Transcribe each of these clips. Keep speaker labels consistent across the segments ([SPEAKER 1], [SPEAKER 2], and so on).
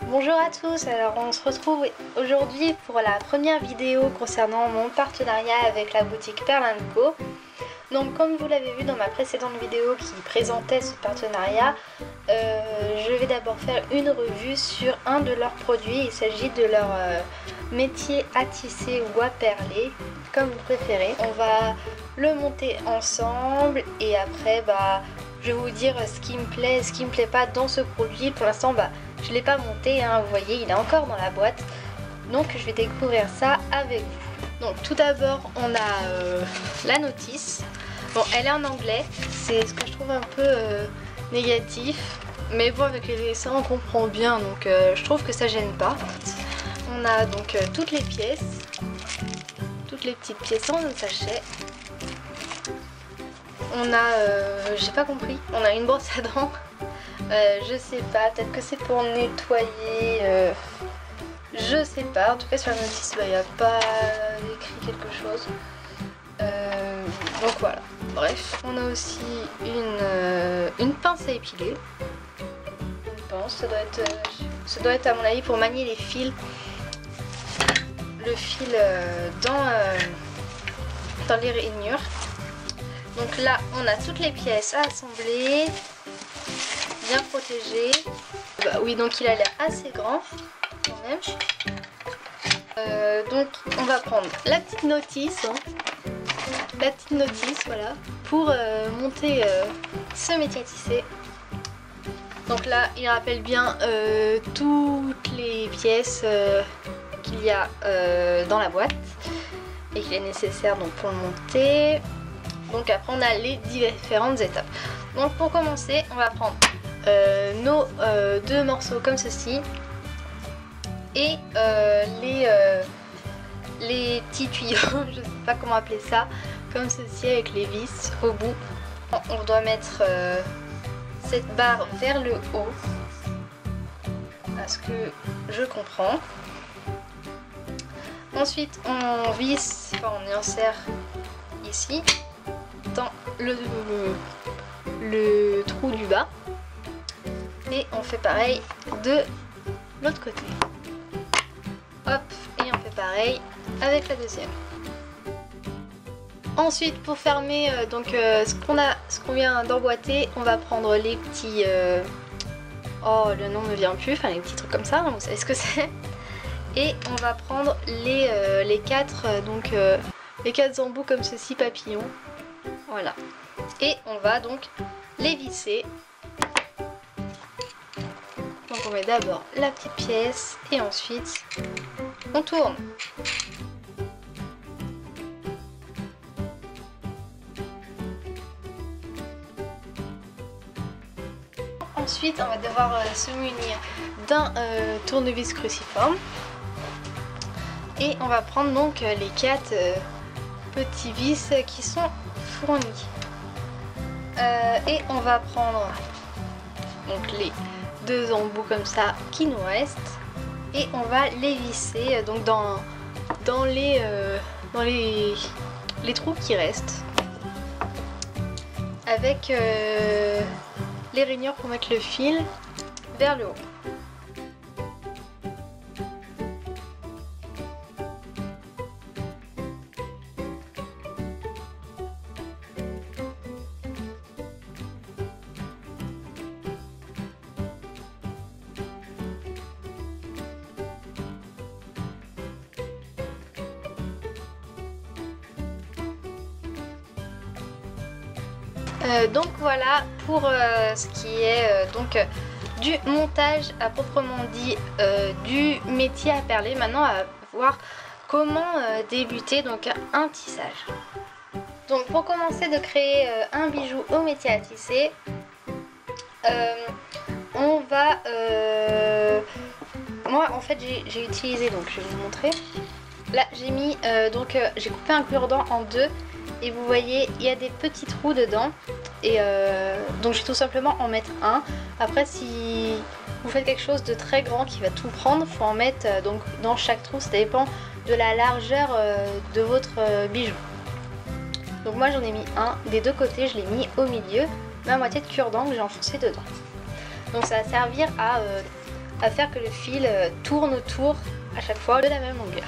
[SPEAKER 1] Bonjour à tous, alors on se retrouve aujourd'hui pour la première vidéo concernant mon partenariat avec la boutique Perlin & Co. Donc comme vous l'avez vu dans ma précédente vidéo qui présentait ce partenariat, je vais d'abord faire une revue sur un de leurs produits. Il s'agit de leur métier à tisser ou à perler, comme vous préférez. On va le monter ensemble et après je vais vous dire ce qui me plaît et ce qui me plaît pas dans ce produit. Pour l'instant je ne l'ai pas monté, hein, vous voyez, il est encore dans la boîte. Donc je vais découvrir ça avec vous. Donc tout d'abord on a la notice. Bon, elle est en anglais, c'est ce que je trouve un peu négatif. Mais bon, avec les dessins on comprend bien, donc je trouve que ça gêne pas. On a donc toutes les pièces, toutes les petites pièces en un sachet. On a, j'ai pas compris, on a une brosse à dents. Je sais pas, peut-être que c'est pour nettoyer, je sais pas. En tout cas sur la notice il n'y a pas écrit quelque chose. Donc voilà, bref. On a aussi une pince à épiler. Une pince, ça doit être à mon avis pour manier les fils. Le fil dans les rainures. Donc là on a toutes les pièces à assembler, bien protégées. Oui, donc il a l'air assez grand quand même. Donc on va prendre la petite notice, voilà, pour monter ce métier à tisser. Donc là il rappelle bien toutes les pièces qu'il y a dans la boîte et qu'il est nécessaire donc pour le monter. Donc après on a les différentes étapes. Donc pour commencer on va prendre nos deux morceaux comme ceci et les petits tuyaux, je sais pas comment appeler ça, comme ceci avec les vis au bout. On doit mettre cette barre vers le haut, à ce que je comprends. Ensuite on visse, enfin on y insère ici dans le trou du bas et on fait pareil de l'autre côté. Hop, et on fait pareil avec la deuxième. Ensuite pour fermer ce qu'on vient d'emboîter, on va prendre les petits oh le nom ne me vient plus, enfin les petits trucs comme ça, vous savez ce que c'est. Et on va prendre les quatre embouts comme ceci, papillons. Voilà. Et on va donc les visser. Donc on met d'abord la petite pièce et ensuite on tourne. Ensuite on va devoir se munir d'un tournevis cruciforme. Et on va prendre donc les quatre petits vis qui sont fournis. Et on va prendre donc les deux embouts comme ça qui nous restent et on va les visser donc dans les trous qui restent avec les rainures pour mettre le fil vers le haut. Donc voilà pour ce qui est du montage à proprement dit du métier à perler. Maintenant à voir comment débuter donc un tissage. Donc pour commencer de créer un bijou au métier à tisser, on va moi en fait j'ai utilisé, donc je vais vous montrer. Là j'ai mis j'ai coupé un cure-dent en deux. Et vous voyez, il y a des petits trous dedans. Et donc je vais tout simplement en mettre un. Après, si vous faites quelque chose de très grand qui va tout prendre, il faut en mettre donc dans chaque trou. Ça dépend de la largeur de votre bijou. Donc moi j'en ai mis un des deux côtés, je l'ai mis au milieu. Ma moitié de cure-dent que j'ai enfoncé dedans. Donc ça va servir à à faire que le fil tourne autour à chaque fois de la même longueur.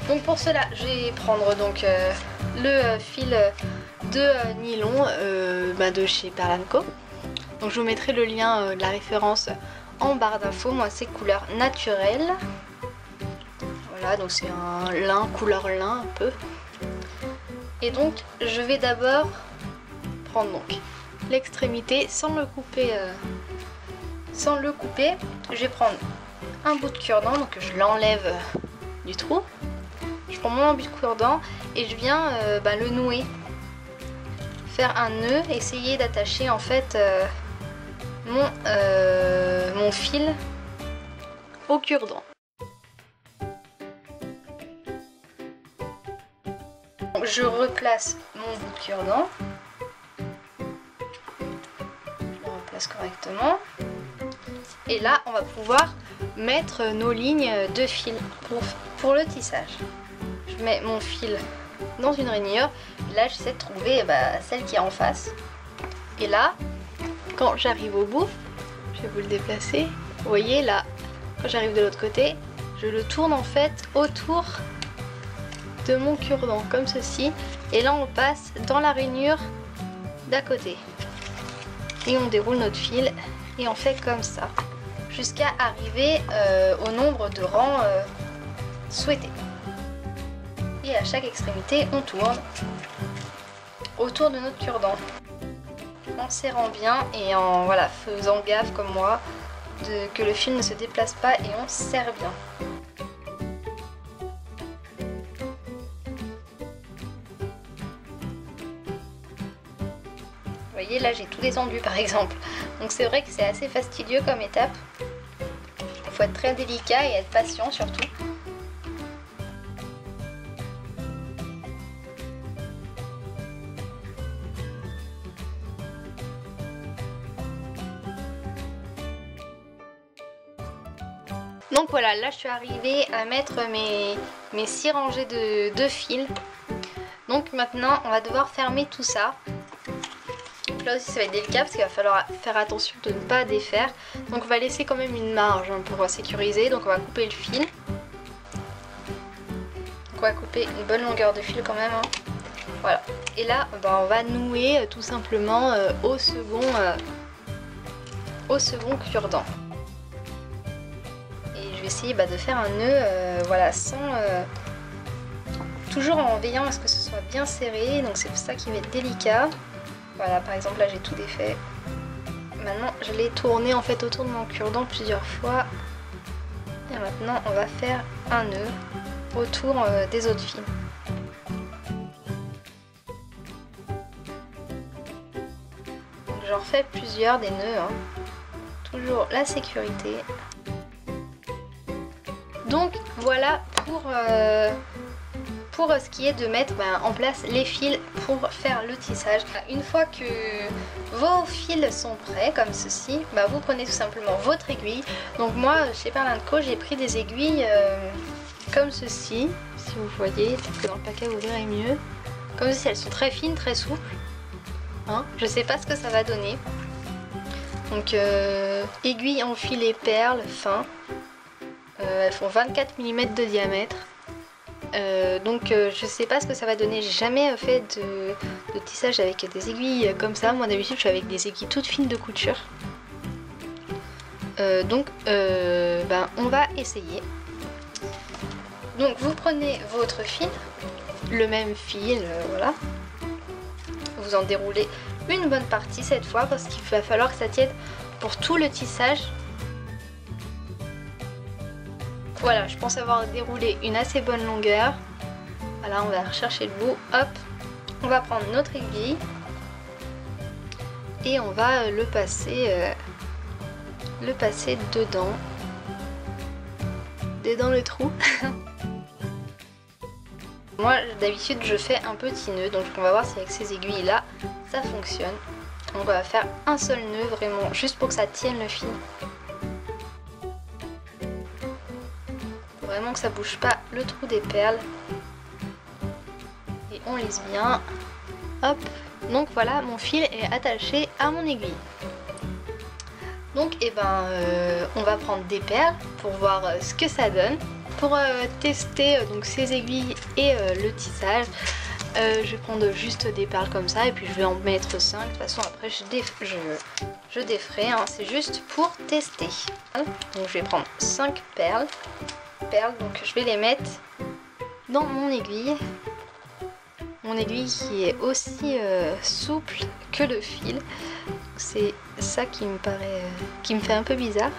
[SPEAKER 1] Donc pour cela, je vais prendre donc le fil de nylon de chez Perle & Co. Donc je vous mettrai le lien de la référence en barre d'infos. Moi c'est couleur naturelle. Voilà, donc c'est un lin, couleur lin un peu. Et donc je vais d'abord prendre donc l'extrémité sans le couper. Je vais prendre un bout de cure-dent, donc je l'enlève du trou. Je prends mon bout de cure-dent et je viens le nouer. Faire un nœud, essayer d'attacher en fait mon fil au cure-dent. Je replace mon bout de cure-dent. Je le replace correctement. Et là, on va pouvoir mettre nos lignes de fil pour le tissage. Je mets mon fil dans une rainure. Là, j'essaie de trouver celle qui est en face. Et là, quand j'arrive au bout, je vais vous le déplacer. Vous voyez là, quand j'arrive de l'autre côté, je le tourne en fait autour de mon cure-dent, comme ceci. Et là, on passe dans la rainure d'à côté. Et on déroule notre fil et on fait comme ça, jusqu'à arriver au nombre de rangs souhaités. Et à chaque extrémité, on tourne autour de notre cure-dent, en serrant bien et en faisant gaffe comme moi que le fil ne se déplace pas, et on serre bien. Vous voyez, là j'ai tout descendu par exemple, donc c'est vrai que c'est assez fastidieux comme étape. Il faut être très délicat et être patient surtout. Donc voilà, là je suis arrivée à mettre mes 6 rangées de fils. Donc maintenant on va devoir fermer tout ça. Là aussi ça va être délicat parce qu'il va falloir faire attention de ne pas défaire. Donc on va laisser quand même une marge pour sécuriser. Donc on va couper le fil. Donc on va couper une bonne longueur de fil quand même. Voilà. Et là on va nouer tout simplement au second cure-dent. Et je vais essayer de faire un nœud sans... toujours en veillant à ce que ce soit bien serré. Donc c'est pour ça qu'il va être délicat. Voilà, par exemple là j'ai tout défait. Maintenant je l'ai tourné en fait autour de mon cure-dent plusieurs fois. Et maintenant on va faire un nœud autour des autres fils. Donc j'en refais plusieurs des nœuds. Toujours la sécurité. Donc voilà pour ce qui est de mettre en place les fils pour faire le tissage. Une fois que vos fils sont prêts comme ceci, vous prenez tout simplement votre aiguille. Donc moi chez Perle & Co j'ai pris des aiguilles comme ceci, si vous voyez, peut-être que dans le paquet vous verrez mieux. Comme ceci, elles sont très fines, très souples. Je sais pas ce que ça va donner. Donc aiguilles en filet perle fin. Elles font 24 mm de diamètre. Je sais pas ce que ça va donner. J'ai jamais fait de tissage avec des aiguilles comme ça. Moi d'habitude je suis avec des aiguilles toutes fines de couture. On va essayer. Donc vous prenez votre fil, le même fil, voilà. Vous en déroulez une bonne partie cette fois parce qu'il va falloir que ça tienne pour tout le tissage. Voilà, je pense avoir déroulé une assez bonne longueur. Voilà, on va rechercher le bout. Hop, on va prendre notre aiguille et on va le passer dedans le trou. Moi d'habitude je fais un petit nœud, donc on va voir si avec ces aiguilles là ça fonctionne. Donc on va faire un seul nœud vraiment juste pour que ça tienne le fil. Vraiment que ça bouge pas le trou des perles. Et on lisse bien. Hop. Donc voilà, mon fil est attaché à mon aiguille. Donc on va prendre des perles pour voir ce que ça donne. Pour tester donc ces aiguilles et le tissage, je vais prendre juste des perles comme ça et puis je vais en mettre 5. De toute façon après je déferai, hein. C'est juste pour tester. Donc je vais prendre 5 perles. Donc je vais les mettre dans mon aiguille. Mon aiguille qui est aussi souple que le fil. C'est ça qui me paraît, qui me fait un peu bizarre.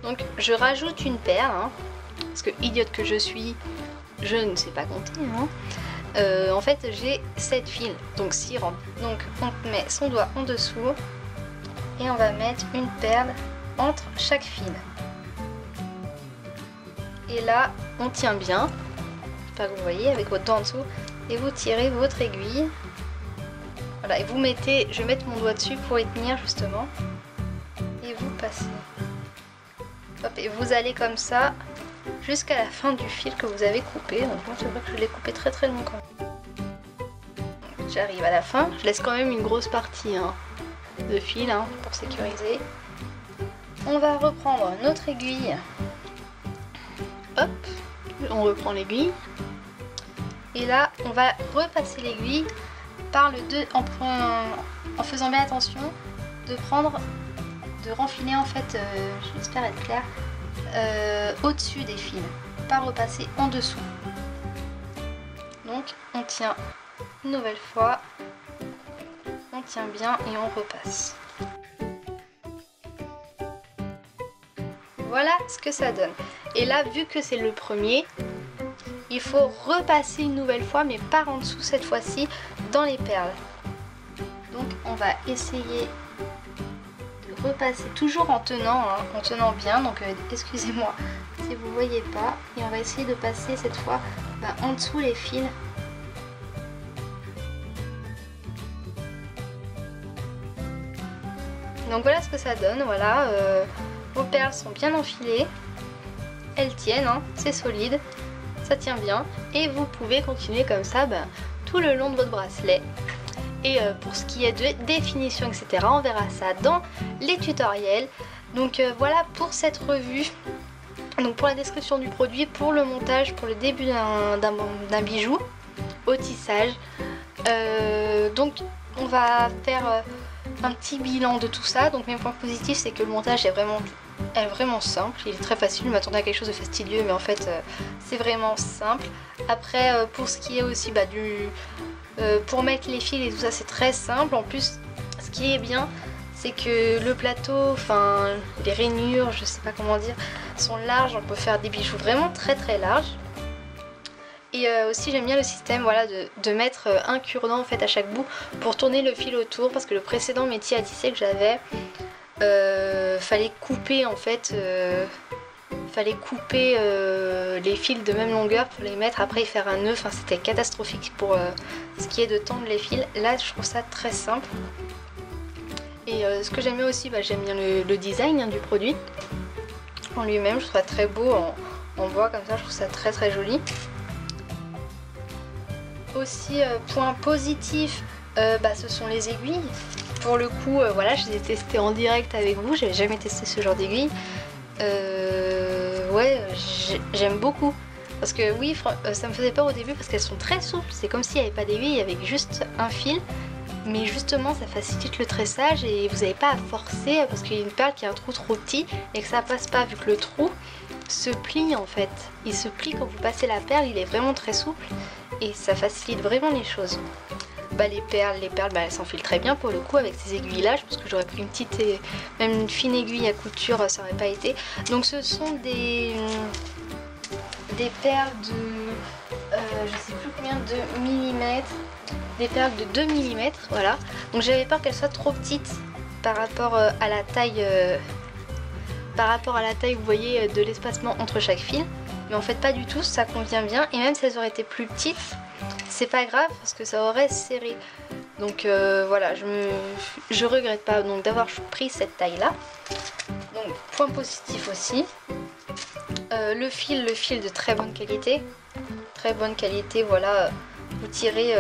[SPEAKER 1] Donc je rajoute une perle, hein, parce que idiote que je suis, je ne sais pas compter. Hein. En fait j'ai 7 fils, donc 6 rangs. Donc on met son doigt en dessous et on va mettre une perle entre chaque fil. Et là on tient bien, j'espère que vous voyez, avec votre doigt en dessous, et vous tirez votre aiguille. Voilà, et vous mettez, je vais mettre mon doigt dessus pour y tenir justement, et vous passez. Hop, et vous allez comme ça jusqu'à la fin du fil que vous avez coupé. Donc moi c'est vrai que je l'ai coupé très très long quand même. J'arrive à la fin, je laisse quand même une grosse partie de fil pour sécuriser. On va reprendre notre aiguille. Hop, on reprend l'aiguille. Et là on va repasser l'aiguille par le deux en faisant bien attention de renfiler en fait, j'espère être clair, au-dessus des fils, pas repasser en dessous. Donc on tient une nouvelle fois, on tient bien et on repasse. Voilà ce que ça donne. Et là, vu que c'est le premier, il faut repasser une nouvelle fois, mais par en dessous cette fois-ci, dans les perles. Donc on va essayer de repasser, toujours en tenant bien. Donc excusez-moi si vous voyez pas. Et on va essayer de passer cette fois en dessous les fils. Donc voilà ce que ça donne. Voilà, vos perles sont bien enfilées. Elles tiennent, c'est solide. Ça tient bien. Et vous pouvez continuer comme ça tout le long de votre bracelet. Et pour ce qui est de définition, etc., on verra ça dans les tutoriels. Donc voilà pour cette revue. Donc pour la description du produit, pour le montage, pour le début d'un bijou au tissage. Donc on va faire un petit bilan de tout ça. Donc mes points positifs, c'est que le montage est vraiment simple, il est très facile. Je m'attendais à quelque chose de fastidieux, mais en fait c'est vraiment simple. Après pour ce qui est aussi pour mettre les fils et tout ça, c'est très simple. En plus ce qui est bien, c'est que le plateau, enfin les rainures, je sais pas comment dire, sont larges. On peut faire des bijoux vraiment très très larges. Et aussi j'aime bien le système, voilà, de mettre un cure-dent en fait à chaque bout pour tourner le fil autour, parce que le précédent métier à tisser que j'avais, fallait couper en fait, les fils de même longueur pour les mettre après et faire un nœud. Enfin c'était catastrophique pour ce qui est de tendre les fils. Là je trouve ça très simple. Et ce que j'aime bien aussi, j'aime bien le design du produit en lui-même. Je trouve ça très beau en bois comme ça, je trouve ça très très joli. Aussi point positif, ce sont les aiguilles. Pour le coup voilà, je les ai testées en direct avec vous, j'avais jamais testé ce genre d'aiguille. Ouais, j'aime beaucoup, parce que oui, ça me faisait peur au début parce qu'elles sont très souples, c'est comme s'il n'y avait pas d'aiguille avec juste un fil, mais justement ça facilite le tressage et vous n'avez pas à forcer parce qu'il y a une perle qui a un trou trop petit et que ça passe pas, vu que le trou se plie en fait, il se plie quand vous passez la perle, il est vraiment très souple et ça facilite vraiment les choses. Les perles, elles s'enfilent très bien pour le coup avec ces aiguilles là. Je pense que j'aurais pris une petite même une fine aiguille à couture, ça aurait pas été. Donc ce sont des perles de je sais plus combien de millimètres, des perles de 2 mm, voilà. Donc j'avais peur qu'elles soient trop petites par rapport à la taille vous voyez, de l'espacement entre chaque fil, mais en fait pas du tout, ça convient bien. Et même si elles auraient été plus petites, c'est pas grave parce que ça aurait serré. Donc voilà, je regrette pas donc d'avoir pris cette taille là. Donc point positif aussi, le fil de très bonne qualité, voilà, vous tirez,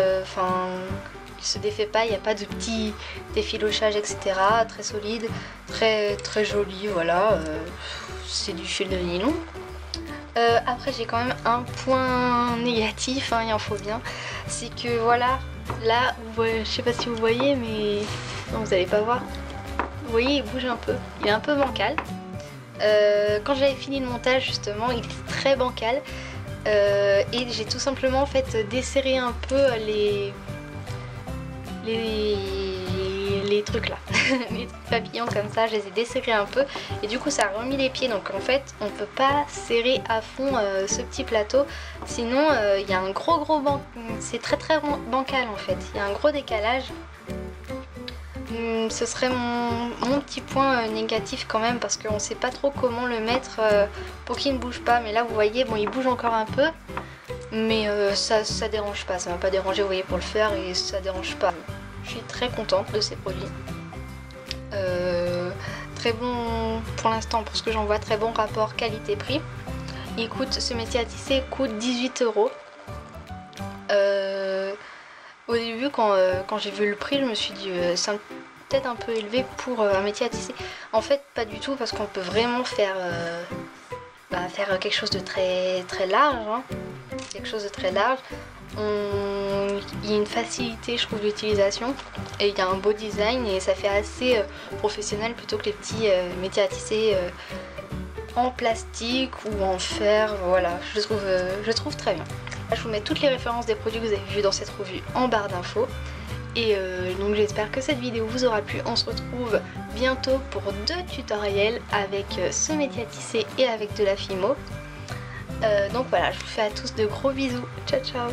[SPEAKER 1] il se défait pas, il n'y a pas de petits effilochages, etc. Très solide, très joli, voilà. C'est du fil de nylon. Après j'ai quand même un point négatif, hein, il en faut bien, c'est que voilà, là, je sais pas si vous voyez, mais non, vous allez pas voir. Vous voyez, il bouge un peu, il est un peu bancal. Quand j'avais fini le montage justement, il était très bancal et j'ai tout simplement en fait desserré un peu les trucs là, les trucs papillons comme ça, je les ai desserrés un peu et du coup ça a remis les pieds. Donc en fait on peut pas serrer à fond ce petit plateau, sinon il y a un gros c'est très bancal en fait, il y a un gros décalage. Ce serait mon petit point négatif quand même, parce qu'on sait pas trop comment le mettre pour qu'il ne bouge pas. Mais là vous voyez, bon, il bouge encore un peu, mais ça dérange pas, ça m'a pas dérangé, vous voyez, pour le faire, et ça dérange pas. Je suis très contente de ces produits. Très bon pour l'instant, pour ce que j'en vois, très bon rapport qualité-prix. Ce métier à tisser coûte 18 €. Au début, quand j'ai vu le prix, je me suis dit c'est peut-être un peu élevé pour un métier à tisser. En fait, pas du tout, parce qu'on peut vraiment faire quelque chose de très large, hein. Quelque chose de très large. Il y a une facilité, je trouve, d'utilisation, et il y a un beau design, et ça fait assez professionnel plutôt que les petits métiers à tisser en plastique ou en fer. Voilà, je le trouve très bien. Je vous mets toutes les références des produits que vous avez vus dans cette revue en barre d'infos. Et donc j'espère que cette vidéo vous aura plu. On se retrouve bientôt pour 2 tutoriels avec ce métier à tisser et avec de la Fimo. Donc voilà, je vous fais à tous de gros bisous. Ciao ciao.